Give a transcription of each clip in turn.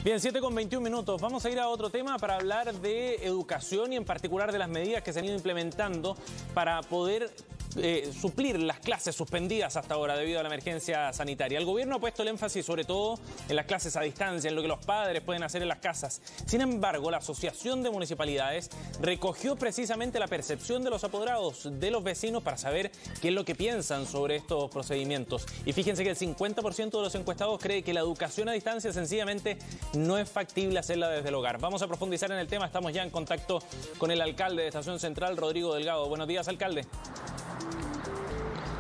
Bien, 7:21. Vamos a ir a otro tema para hablar de educación y en particular de las medidas que se han ido implementando para poder suplir las clases suspendidas hasta ahora debido a la emergencia sanitaria. El gobierno ha puesto el énfasis sobre todo en las clases a distancia, en lo que los padres pueden hacer en las casas. Sin embargo, la Asociación de Municipalidades recogió precisamente la percepción de los apoderados, de los vecinos, para saber qué es lo que piensan sobre estos procedimientos. Y fíjense que el 50% de los encuestados cree que la educación a distancia sencillamente no es factible hacerla desde el hogar. Vamos a profundizar en el tema. Estamos ya en contacto con el alcalde de Estación Central, Rodrigo Delgado. Buenos días, alcalde.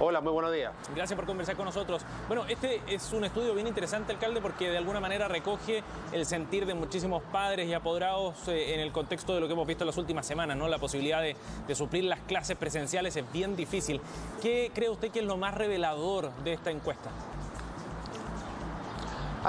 Hola, muy buenos días. Gracias por conversar con nosotros. Bueno, este es un estudio bien interesante, alcalde, porque de alguna manera recoge el sentir de muchísimos padres y apoderados en el contexto de lo que hemos visto en las últimas semanas, ¿no? La posibilidad de suplir las clases presenciales es bien difícil. ¿Qué cree usted que es lo más revelador de esta encuesta?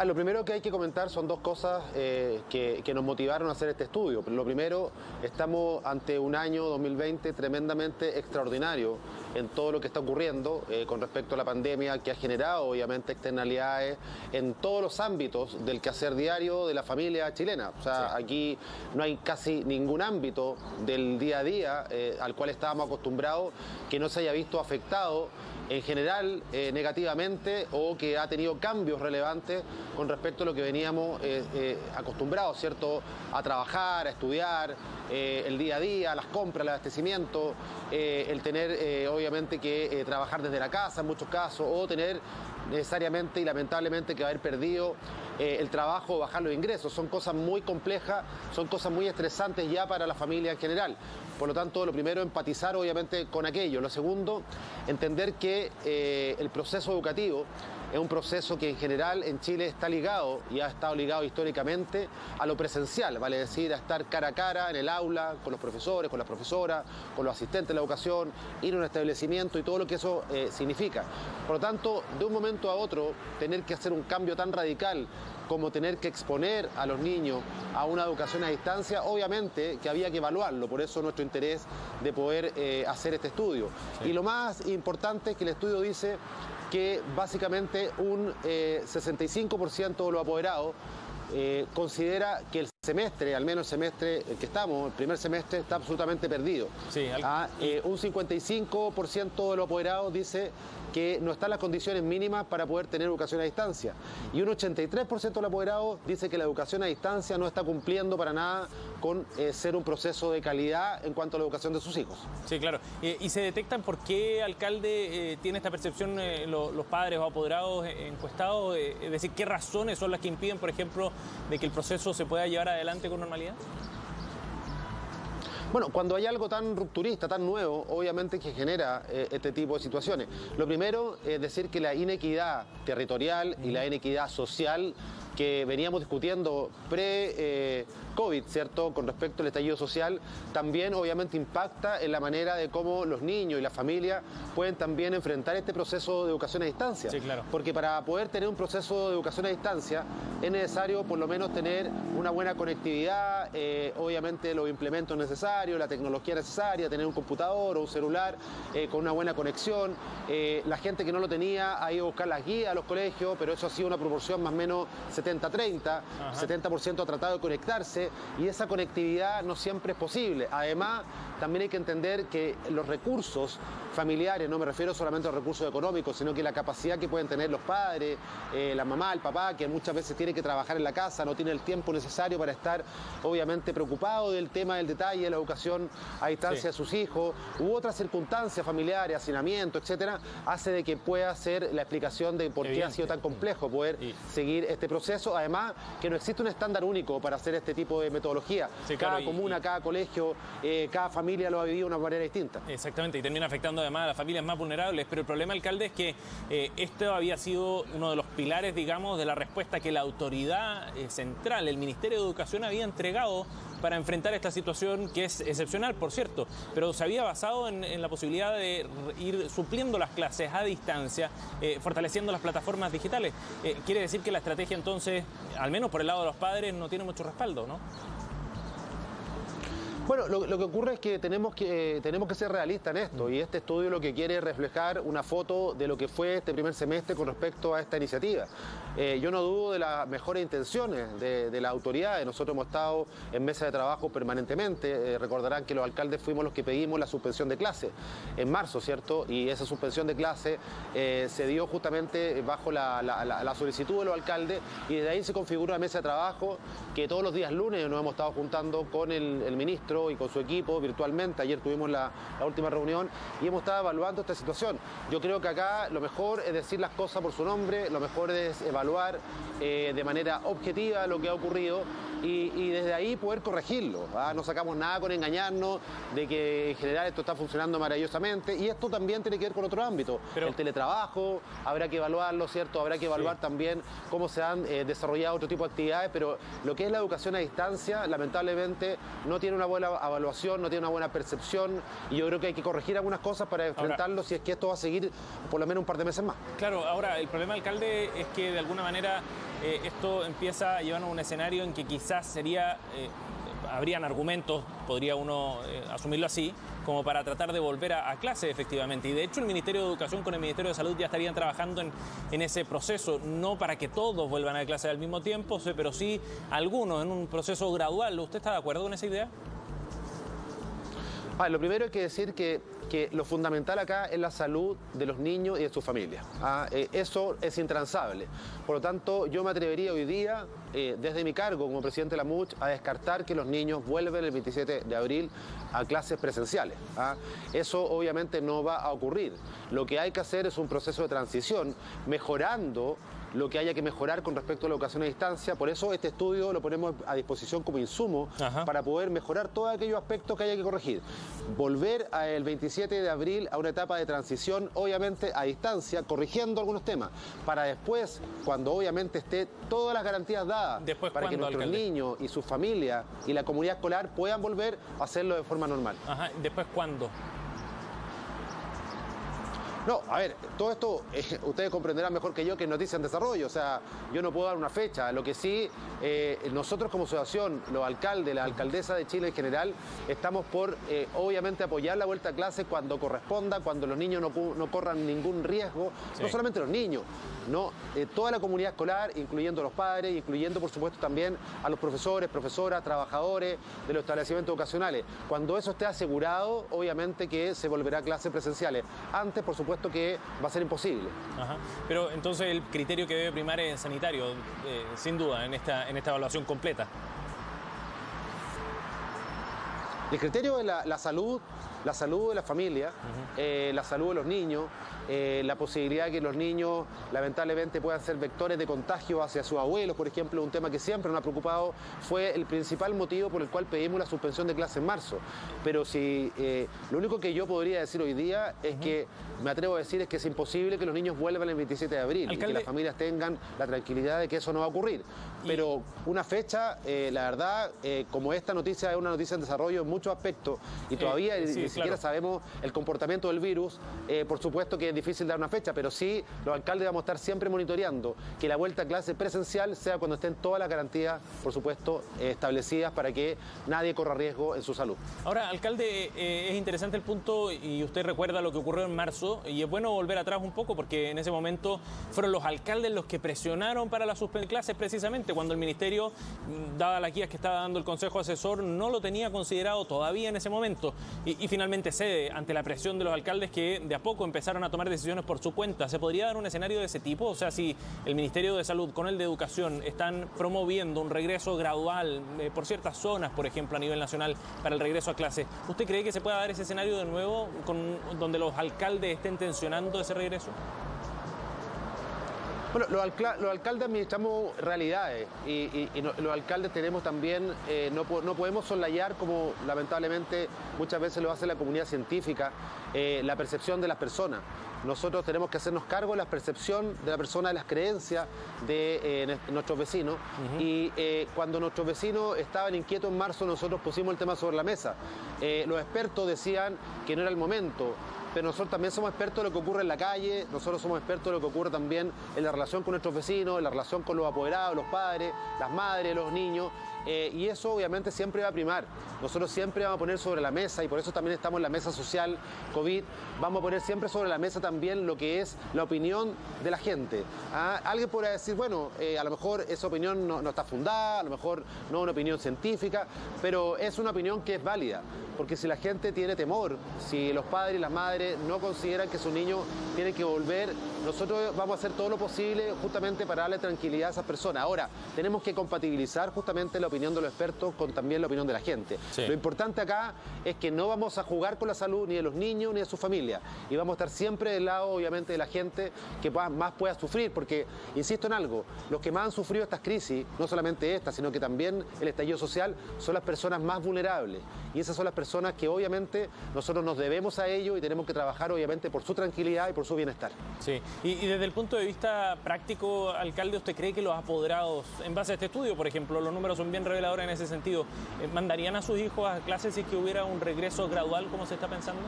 Lo primero que hay que comentar son dos cosas que nos motivaron a hacer este estudio. Lo primero, estamos ante un año 2020 tremendamente extraordinario en todo lo que está ocurriendo con respecto a la pandemia, que ha generado obviamente externalidades en todos los ámbitos del quehacer diario de la familia chilena. O sea, sí, aquí no hay casi ningún ámbito del día a día al cual estábamos acostumbrados que no se haya visto afectado en general negativamente o que ha tenido cambios relevantes con respecto a lo que veníamos acostumbrados, ¿cierto? A trabajar, a estudiar, el día a día, las compras, el abastecimiento, el tener obviamente que trabajar desde la casa en muchos casos o tener necesariamente y lamentablemente que haber perdido el trabajo o bajar los ingresos. Son cosas muy complejas, son cosas muy estresantes ya para la familia en general. Por lo tanto, lo primero, empatizar obviamente con aquello. Lo segundo, entender que el proceso educativo es un proceso que en general en Chile está ligado y ha estado ligado históricamente a lo presencial, vale decir, a estar cara a cara en el aula, con los profesores, con las profesoras, con los asistentes de la educación, ir a un establecimiento y todo lo que eso significa. Por lo tanto, de un momento a otro, tener que hacer un cambio tan radical como tener que exponer a los niños a una educación a distancia, obviamente que había que evaluarlo, por eso nuestro interés de poder hacer este estudio. Sí. Y lo más importante es que el estudio dice que básicamente un 65% de los apoderados considera que el semestre, al menos el semestre el que estamos, el primer semestre, está absolutamente perdido. Sí, un 55% de los apoderados dice que no están las condiciones mínimas para poder tener educación a distancia. Y un 83% de los apoderados dice que la educación a distancia no está cumpliendo para nada con ser un proceso de calidad en cuanto a la educación de sus hijos. Sí, claro. ¿Y se detectan por qué, alcalde, tiene esta percepción los padres o apoderados encuestados? Es decir, ¿qué razones son las que impiden, por ejemplo, de que el proceso se pueda llevar adelante con normalidad? Bueno, cuando hay algo tan rupturista, tan nuevo, obviamente que genera este tipo de situaciones. Lo primero es decir que la inequidad territorial y la inequidad social que veníamos discutiendo pre-COVID, ¿cierto?, con respecto al estallido social, también obviamente impacta en la manera de cómo los niños y las familias pueden también enfrentar este proceso de educación a distancia. Sí, claro. Porque para poder tener un proceso de educación a distancia es necesario por lo menos tener una buena conectividad, obviamente los implementos necesarios, la tecnología necesaria, tener un computador o un celular con una buena conexión. La gente que no lo tenía ha ido a buscar las guías a los colegios, pero eso ha sido una proporción más o menos 70-30, 70% ha tratado de conectarse y esa conectividad no siempre es posible. Además, también hay que entender que los recursos familiares, no me refiero solamente a los recursos económicos, sino que la capacidad que pueden tener los padres, la mamá, el papá, que muchas veces tiene que trabajar en la casa, no tiene el tiempo necesario para estar obviamente preocupado del tema del detalle de la educación a distancia de sus hijos, u otras circunstancias familiares, hacinamiento, etcétera, hace de que pueda ser la explicación de por qué ha sido tan complejo poder seguir este proceso. Además, que no existe un estándar único para hacer este tipo de metodología. Sí, claro, cada comuna, cada colegio, cada familia lo ha vivido de una manera distinta. Exactamente, y termina afectando además a las familias más vulnerables. Pero el problema, alcalde, es que esto había sido uno de los pilares, digamos, de la respuesta que la autoridad central, el Ministerio de Educación, había entregado para enfrentar esta situación que es excepcional, por cierto, pero se había basado en la posibilidad de ir supliendo las clases a distancia, fortaleciendo las plataformas digitales. Quiere decir que la estrategia entonces, al menos por el lado de los padres, no tiene mucho respaldo, ¿no? Bueno, lo que ocurre es que tenemos que ser realistas en esto, y este estudio lo que quiere es reflejar una foto de lo que fue este primer semestre con respecto a esta iniciativa. Yo no dudo de las mejores intenciones de las autoridades. Nosotros hemos estado en mesa de trabajo permanentemente. Recordarán que los alcaldes fuimos los que pedimos la suspensión de clase en marzo, ¿cierto? Y esa suspensión de clase se dio justamente bajo la solicitud de los alcaldes, y desde ahí se configuró una mesa de trabajo que todos los días lunes nos hemos estado juntando con el ministro y con su equipo virtualmente. Ayer tuvimos la última reunión y hemos estado evaluando esta situación. Yo creo que acá lo mejor es decir las cosas por su nombre, lo mejor es evaluar de manera objetiva lo que ha ocurrido y desde ahí poder corregirlo. No sacamos nada con engañarnos de que en general esto está funcionando maravillosamente, y esto también tiene que ver con otro ámbito. El teletrabajo, habrá que evaluarlo, ¿cierto? Habrá que evaluar también cómo se han desarrollado otro tipo de actividades, pero lo que es la educación a distancia, lamentablemente, no tiene una buena evaluación, no tiene una buena percepción, y yo creo que hay que corregir algunas cosas para enfrentarlo ahora, si es que esto va a seguir por lo menos un par de meses más. Claro, ahora el problema, alcalde, es que de alguna manera esto empieza a llevarnos a un escenario en que quizás sería, habrían argumentos, podría uno asumirlo así, como para tratar de volver a clase efectivamente. Y de hecho el Ministerio de Educación con el Ministerio de Salud ya estarían trabajando en ese proceso, no para que todos vuelvan a clase al mismo tiempo, pero sí algunos en un proceso gradual. ¿Usted está de acuerdo con esa idea? Lo primero hay que decir que lo fundamental acá es la salud de los niños y de sus familias. Eso es intransable. Por lo tanto, yo me atrevería hoy día, desde mi cargo como presidente de la MUCH, a descartar que los niños vuelvan el 27 de abril a clases presenciales. Eso obviamente no va a ocurrir. Lo que hay que hacer es un proceso de transición, mejorando lo que haya que mejorar con respecto a la educación a distancia. Por eso este estudio lo ponemos a disposición como insumo para poder mejorar todos aquellos aspectos que haya que corregir. Volver el 27 de abril a una etapa de transición, obviamente a distancia, corrigiendo algunos temas, para después, cuando obviamente esté todas las garantías dadas, para que nuestros niños y sus familias y la comunidad escolar puedan volver a hacerlo de forma normal. ¿Después cuándo? No, a ver, todo esto ustedes comprenderán mejor que yo que es noticia en desarrollo, o sea, yo no puedo dar una fecha. Lo que sí, nosotros como asociación, los alcaldes, la alcaldesa de Chile en general, estamos por, obviamente, apoyar la vuelta a clase cuando corresponda, cuando los niños no corran ningún riesgo, no solamente los niños, no, toda la comunidad escolar, incluyendo a los padres, incluyendo, por supuesto, también a los profesores, profesoras, trabajadores de los establecimientos educacionales. Cuando eso esté asegurado, obviamente que se volverá a clases presenciales. Antes, por supuesto, que va a ser imposible. Pero entonces el criterio que debe primar es sanitario, sin duda, en esta evaluación completa. El criterio es la salud de la familia, la salud de los niños, la posibilidad de que los niños lamentablemente puedan ser vectores de contagio hacia sus abuelos, por ejemplo, un tema que siempre nos ha preocupado, fue el principal motivo por el cual pedimos la suspensión de clases en marzo. Pero si lo único que yo podría decir hoy día es que, me atrevo a decir, es que es imposible que los niños vuelvan el 27 de abril, alcalde, y que las familias tengan la tranquilidad de que eso no va a ocurrir. Pero una fecha, la verdad, como esta noticia es una noticia en desarrollo en muchos aspectos, y todavía ni siquiera sabemos el comportamiento del virus, por supuesto que es difícil dar una fecha, pero sí los alcaldes vamos a estar siempre monitoreando que la vuelta a clase presencial sea cuando estén todas las garantías, por supuesto, establecidas para que nadie corra riesgo en su salud. Ahora, alcalde, es interesante el punto, y usted recuerda lo que ocurrió en marzo, y es bueno volver atrás un poco porque en ese momento fueron los alcaldes los que presionaron para la suspensión de clases, precisamente cuando el ministerio, dada la guía que estaba dando el Consejo Asesor, no lo tenía considerado todavía en ese momento, y finalmente cede ante la presión de los alcaldes que de a poco empezaron a tomar decisiones por su cuenta. ¿Se podría dar un escenario de ese tipo? O sea, si el Ministerio de Salud con el de Educación están promoviendo un regreso gradual por ciertas zonas, por ejemplo, a nivel nacional, para el regreso a clase, ¿usted cree que se pueda dar ese escenario de nuevo donde los alcaldes estén tensionando ese regreso? Bueno, los alcaldes administramos realidades y los alcaldes tenemos también, no podemos soslayar, como lamentablemente muchas veces lo hace la comunidad científica, la percepción de las personas. Nosotros tenemos que hacernos cargo de la percepción de la persona, de las creencias de nuestros vecinos. Y cuando nuestros vecinos estaban inquietos en marzo, nosotros pusimos el tema sobre la mesa. Los expertos decían que no era el momento, pero nosotros también somos expertos de lo que ocurre en la calle, nosotros somos expertos de lo que ocurre también en la relación con nuestros vecinos, en la relación con los apoderados, los padres, las madres, los niños, y eso obviamente siempre va a primar. Nosotros siempre vamos a poner sobre la mesa, y por eso también estamos en la mesa social COVID, vamos a poner siempre sobre la mesa también lo que es la opinión de la gente. Alguien podrá decir, bueno, a lo mejor esa opinión no está fundada, a lo mejor no es una opinión científica, pero es una opinión que es válida, porque si la gente tiene temor, si los padres y las madres no consideran que sus niños tienen que volver, nosotros vamos a hacer todo lo posible justamente para darle tranquilidad a esas personas. Ahora, tenemos que compatibilizar justamente la opinión de los expertos con también la opinión de la gente. Sí. Lo importante acá es que no vamos a jugar con la salud ni de los niños ni de su familia, y vamos a estar siempre del lado, obviamente, de la gente que más pueda sufrir, porque, insisto en algo, los que más han sufrido estas crisis, no solamente esta, sino que también el estallido social, son las personas más vulnerables, y esas son las personas que obviamente nosotros nos debemos a ellos y tenemos que trabajar obviamente por su tranquilidad y por su bienestar. Sí, y desde el punto de vista práctico, alcalde, ¿usted cree que los apoderados, en base a este estudio, por ejemplo, los números son bien reveladores en ese sentido, mandarían a sus hijos a clases si es que hubiera un regreso gradual como se está pensando?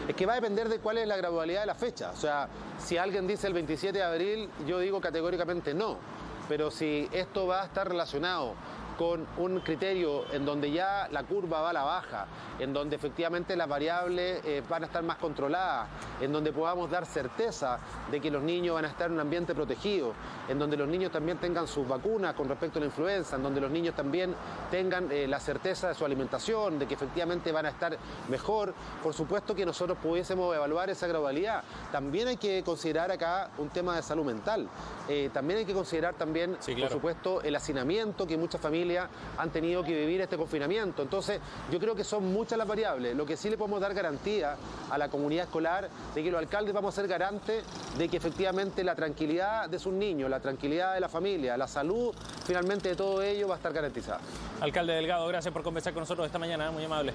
Es que va a depender de cuál es la gradualidad de la fecha. O sea, si alguien dice el 27 de abril, yo digo categóricamente no. Pero si esto va a estar relacionado con un criterio en donde ya la curva va a la baja, en donde efectivamente las variables van a estar más controladas, en donde podamos dar certeza de que los niños van a estar en un ambiente protegido, en donde los niños también tengan sus vacunas con respecto a la influenza, en donde los niños también tengan la certeza de su alimentación, de que efectivamente van a estar mejor, por supuesto que nosotros pudiésemos evaluar esa gradualidad. También hay que considerar acá un tema de salud mental, también hay que considerar también, sí, claro, por supuesto, el hacinamiento que muchas familias han tenido que vivir este confinamiento. Entonces, yo creo que son muchas las variables. Lo que sí le podemos dar garantía a la comunidad escolar de que los alcaldes vamos a ser garantes de que efectivamente la tranquilidad de sus niños, la tranquilidad de la familia, la salud, finalmente de todo ello va a estar garantizada. Alcalde Delgado, gracias por conversar con nosotros esta mañana, muy amable.